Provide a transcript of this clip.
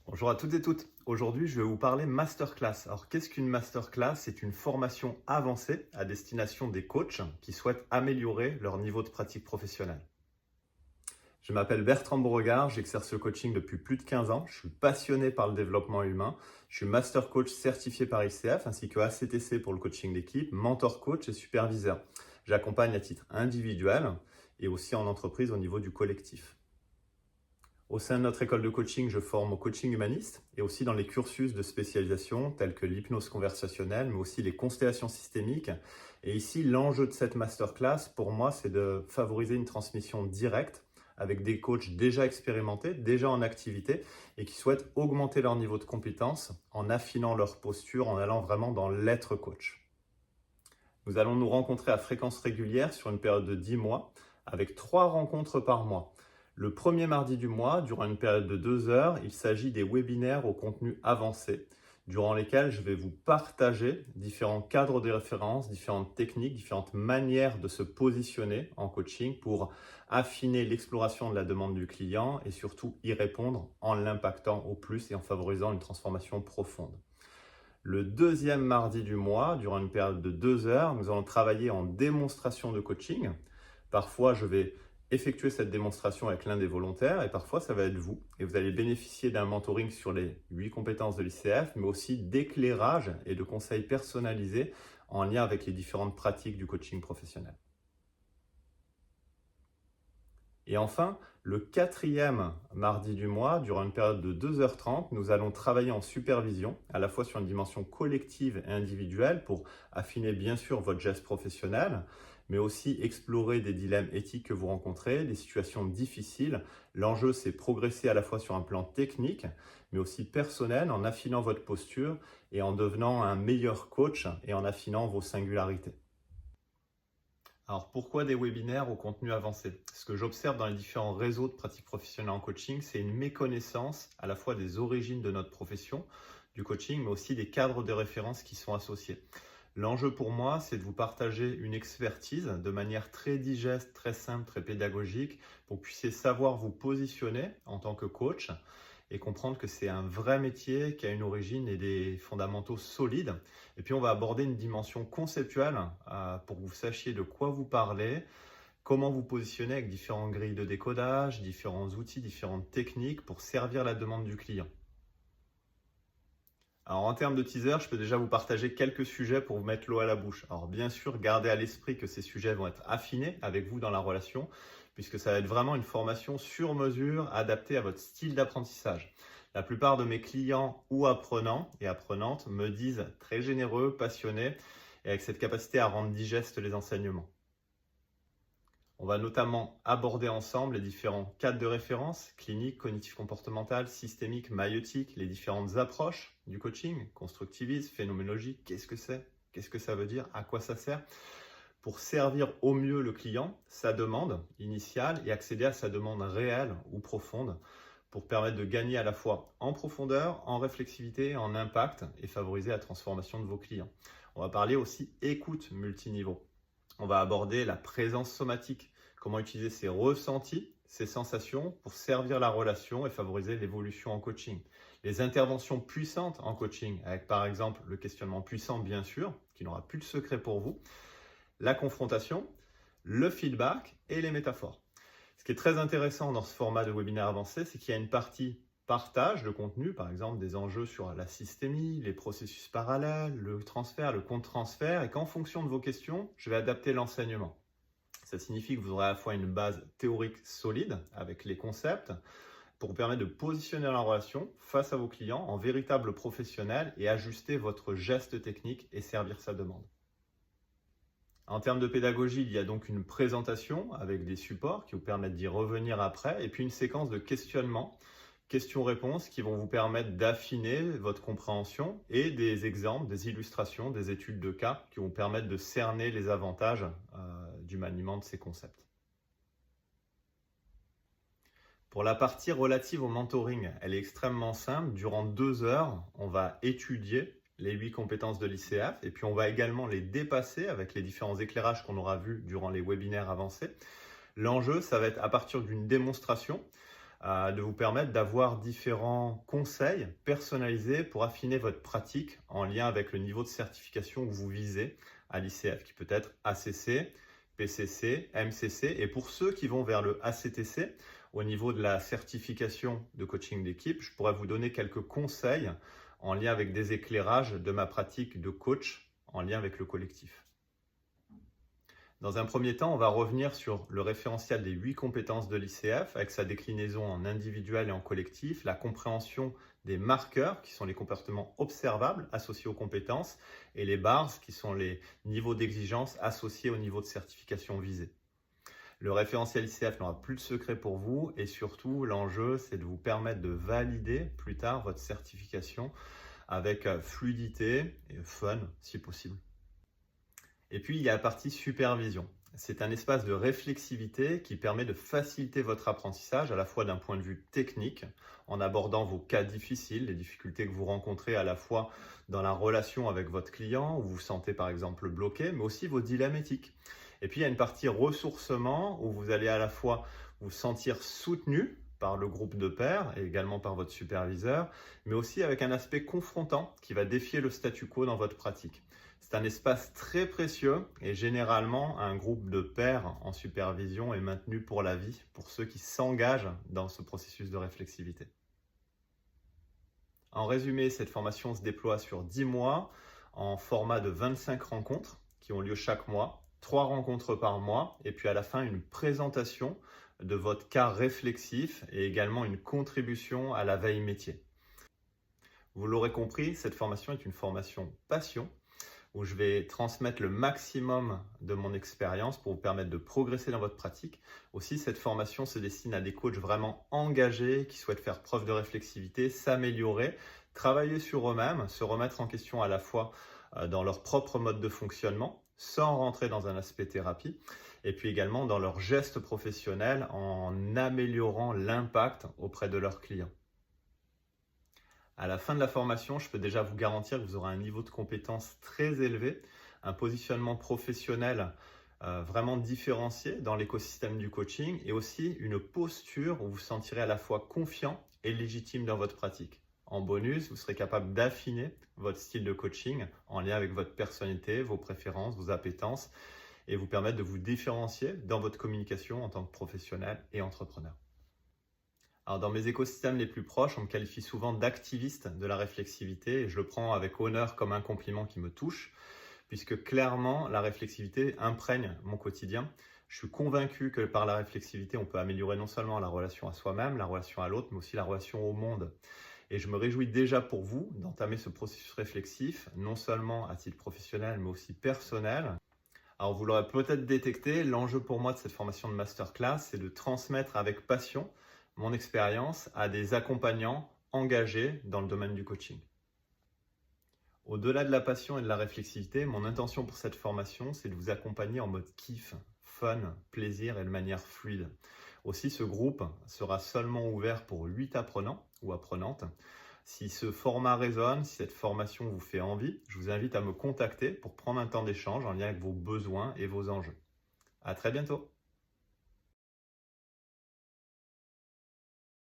Bonjour à toutes et toutes. Aujourd'hui, je vais vous parler masterclass. Alors, qu'est-ce qu'une masterclass? C'est une formation avancée à destination des coachs qui souhaitent améliorer leur niveau de pratique professionnelle. Je m'appelle Bertrand Beauregard, j'exerce le coaching depuis plus de 15 ans. Je suis passionné par le développement humain. Je suis master coach certifié par ICF ainsi que ACTC pour le coaching d'équipe, mentor coach et superviseur. J'accompagne à titre individuel et aussi en entreprise au niveau du collectif. Au sein de notre école de coaching, je forme au coaching humaniste et aussi dans les cursus de spécialisation tels que l'hypnose conversationnelle, mais aussi les constellations systémiques. Et ici, l'enjeu de cette masterclass, pour moi, c'est de favoriser une transmission directe avec des coachs déjà expérimentés, déjà en activité et qui souhaitent augmenter leur niveau de compétence en affinant leur posture, en allant vraiment dans l'être coach. Nous allons nous rencontrer à fréquence régulière sur une période de 10 mois avec 3 rencontres par mois. Le premier mardi du mois, durant une période de 2 heures, il s'agit des webinaires au contenu avancé, durant lesquels je vais vous partager différents cadres de référence, différentes techniques, différentes manières de se positionner en coaching pour affiner l'exploration de la demande du client et surtout y répondre en l'impactant au plus et en favorisant une transformation profonde. Le deuxième mardi du mois, durant une période de 2 heures, nous allons travailler en démonstration de coaching. Parfois, je vais effectuer cette démonstration avec l'un des volontaires et parfois, ça va être vous. Et vous allez bénéficier d'un mentoring sur les 8 compétences de l'ICF, mais aussi d'éclairage et de conseils personnalisés en lien avec les différentes pratiques du coaching professionnel. Et enfin, le quatrième mardi du mois, durant une période de 2h30, nous allons travailler en supervision, à la fois sur une dimension collective et individuelle pour affiner bien sûr votre geste professionnel, mais aussi explorer des dilemmes éthiques que vous rencontrez, des situations difficiles. L'enjeu, c'est progresser à la fois sur un plan technique, mais aussi personnel, en affinant votre posture et en devenant un meilleur coach et en affinant vos singularités. Alors pourquoi des webinaires au contenu avancé? Ce que j'observe dans les différents réseaux de pratiques professionnelles en coaching, c'est une méconnaissance à la fois des origines de notre profession, du coaching, mais aussi des cadres de référence qui sont associés. L'enjeu pour moi, c'est de vous partager une expertise de manière très digeste, très simple, très pédagogique, pour que vous puissiez savoir vous positionner en tant que coach et comprendre que c'est un vrai métier qui a une origine et des fondamentaux solides. Et puis on va aborder une dimension conceptuelle pour que vous sachiez de quoi vous parlez, comment vous positionner avec différentes grilles de décodage, différents outils, différentes techniques pour servir la demande du client. Alors en termes de teaser, je peux déjà vous partager quelques sujets pour vous mettre l'eau à la bouche. Alors bien sûr, gardez à l'esprit que ces sujets vont être affinés avec vous dans la relation, puisque ça va être vraiment une formation sur mesure adaptée à votre style d'apprentissage. La plupart de mes clients ou apprenants et apprenantes me disent très généreux, passionnés et avec cette capacité à rendre digestes les enseignements. On va notamment aborder ensemble les différents cadres de référence, clinique, cognitif comportemental, systémique, maïeutique, les différentes approches du coaching, constructivisme, phénoménologie, qu'est-ce que c'est? Qu'est-ce que ça veut dire? À quoi ça sert? Pour servir au mieux le client, sa demande initiale et accéder à sa demande réelle ou profonde pour permettre de gagner à la fois en profondeur, en réflexivité, en impact et favoriser la transformation de vos clients. On va parler aussi écoute multiniveau. On va aborder la présence somatique, comment utiliser ses ressentis, ses sensations pour servir la relation et favoriser l'évolution en coaching. Les interventions puissantes en coaching, avec par exemple le questionnement puissant bien sûr, qui n'aura plus de secret pour vous, la confrontation, le feedback et les métaphores. Ce qui est très intéressant dans ce format de webinaire avancé, c'est qu'il y a une partie partage de contenu, par exemple des enjeux sur la systémie, les processus parallèles, le transfert, le contre-transfert, et qu'en fonction de vos questions, je vais adapter l'enseignement. Ça signifie que vous aurez à la fois une base théorique solide avec les concepts pour vous permettre de positionner la relation face à vos clients en véritable professionnel et ajuster votre geste technique et servir sa demande. En termes de pédagogie, il y a donc une présentation avec des supports qui vous permettent d'y revenir après et puis une séquence de questionnement, questions-réponses qui vont vous permettre d'affiner votre compréhension et des exemples, des illustrations, des études de cas qui vont vous permettre de cerner les avantages du maniement de ces concepts. Pour la partie relative au mentoring, elle est extrêmement simple. Durant 2 heures, on va étudier les 8 compétences de l'ICF et puis on va également les dépasser avec les différents éclairages qu'on aura vus durant les webinaires avancés. L'enjeu, ça va être à partir d'une démonstration de vous permettre d'avoir différents conseils personnalisés pour affiner votre pratique en lien avec le niveau de certification que vous visez à l'ICF, qui peut être ACC, PCC, MCC. Et pour ceux qui vont vers le ACTC, au niveau de la certification de coaching d'équipe, je pourrais vous donner quelques conseils en lien avec des éclairages de ma pratique de coach en lien avec le collectif. Dans un premier temps, on va revenir sur le référentiel des 8 compétences de l'ICF avec sa déclinaison en individuel et en collectif, la compréhension des marqueurs qui sont les comportements observables associés aux compétences et les bars qui sont les niveaux d'exigence associés au niveau de certification visé. Le référentiel ICF n'aura plus de secret pour vous et surtout l'enjeu c'est de vous permettre de valider plus tard votre certification avec fluidité et fun si possible. Et puis, il y a la partie supervision. C'est un espace de réflexivité qui permet de faciliter votre apprentissage à la fois d'un point de vue technique, en abordant vos cas difficiles, les difficultés que vous rencontrez à la fois dans la relation avec votre client, où vous vous sentez par exemple bloqué, mais aussi vos dilemmes éthiques. Et puis, il y a une partie ressourcement où vous allez à la fois vous sentir soutenu par le groupe de pairs et également par votre superviseur, mais aussi avec un aspect confrontant qui va défier le statu quo dans votre pratique. C'est un espace très précieux et généralement un groupe de pairs en supervision est maintenu pour la vie pour ceux qui s'engagent dans ce processus de réflexivité. En résumé, cette formation se déploie sur 10 mois en format de 25 rencontres qui ont lieu chaque mois, 3 rencontres par mois et puis à la fin une présentation de votre cas réflexif et également une contribution à la veille métier. Vous l'aurez compris, cette formation est une formation passion où je vais transmettre le maximum de mon expérience pour vous permettre de progresser dans votre pratique. Aussi, cette formation se destine à des coachs vraiment engagés qui souhaitent faire preuve de réflexivité, s'améliorer, travailler sur eux-mêmes, se remettre en question à la fois dans leur propre mode de fonctionnement, sans rentrer dans un aspect thérapie, et puis également dans leurs gestes professionnels en améliorant l'impact auprès de leurs clients. À la fin de la formation, je peux déjà vous garantir que vous aurez un niveau de compétence très élevé, un positionnement professionnel vraiment différencié dans l'écosystème du coaching et aussi une posture où vous vous sentirez à la fois confiant et légitime dans votre pratique. En bonus, vous serez capable d'affiner votre style de coaching en lien avec votre personnalité, vos préférences, vos appétences et vous permettre de vous différencier dans votre communication en tant que professionnel et entrepreneur. Alors, dans mes écosystèmes les plus proches, on me qualifie souvent d'activiste de la réflexivité et je le prends avec honneur comme un compliment qui me touche, puisque clairement, la réflexivité imprègne mon quotidien. Je suis convaincu que par la réflexivité, on peut améliorer non seulement la relation à soi-même, la relation à l'autre, mais aussi la relation au monde. Et je me réjouis déjà pour vous d'entamer ce processus réflexif, non seulement à titre professionnel, mais aussi personnel. Alors, vous l'aurez peut-être détecté, l'enjeu pour moi de cette formation de masterclass, c'est de transmettre avec passion mon expérience à des accompagnants engagés dans le domaine du coaching. Au-delà de la passion et de la réflexivité, mon intention pour cette formation, c'est de vous accompagner en mode kiff, fun, plaisir et de manière fluide. Aussi, ce groupe sera seulement ouvert pour 8 apprenants ou apprenantes. Si ce format résonne, si cette formation vous fait envie, je vous invite à me contacter pour prendre un temps d'échange en lien avec vos besoins et vos enjeux. À très bientôt.